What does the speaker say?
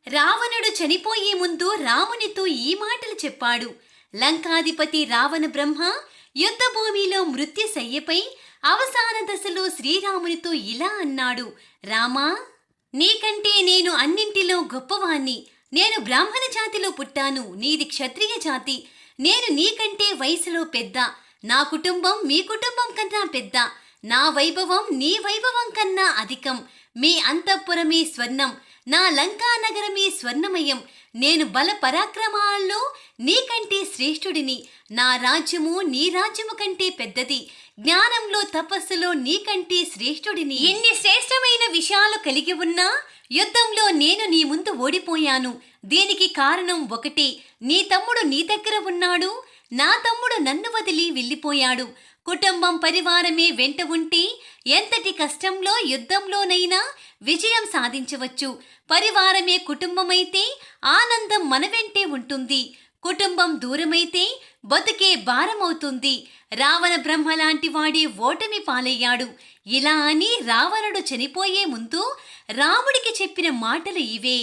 రావణుడు చనిపోయే ముందు రామునితో ఈ మాటలు చెప్పాడు. లంకాధిపతి రావణ బ్రహ్మ యుద్ధభూమిలో మృత్యుశయ్యపై అవసాన దశలో శ్రీరామునితో ఇలా అన్నాడు. రామా, నీకంటే నేను అన్నింటిలో గొప్పవాణ్ణి. నేను బ్రాహ్మణ జాతిలో పుట్టాను, నీది క్షత్రియ జాతి. నేను నీకంటే వయసులో పెద్ద. నా కుటుంబం మీ కుటుంబం కన్నా పెద్ద. నా వైభవం నీ వైభవం కన్నా అధికం. మీ అంతఃపురమే స్వర్ణం, నా లంకా నగరమే స్వర్ణమయం. నేను బల పరాక్రమాల్లో నీకంటే శ్రేష్ఠుడిని. నా రాజ్యము నీ రాజ్యము కంటే పెద్దది. జ్ఞానంలో తపస్సులో నీకంటే శ్రేష్ఠుడిని. ఎన్ని శ్రేష్టమైన విషయాలు కలిగి ఉన్నా యుద్ధంలో నేను నీ ముందు ఓడిపోయాను. దీనికి కారణం ఒకటే, నీ తమ్ముడు నీ దగ్గర ఉన్నాడు, నా తమ్ముడు నన్ను వదిలి వెళ్ళిపోయాడు. కుటుంబం పరివారమే వెంట ఉంటే ఎంతటి కష్టంలో యుద్ధంలోనైనా విజయం సాధించవచ్చు. పరివారమే కుటుంబమైతే ఆనందం మన వెంటే ఉంటుంది. కుటుంబం దూరమైతే బతుకే భారమవుతుంది. రావణ బ్రహ్మ లాంటి వాడే ఓటమి పాలయ్యాడు. ఇలా అని రావణుడు చనిపోయే ముందు రాముడికి చెప్పిన మాటలు ఇవే.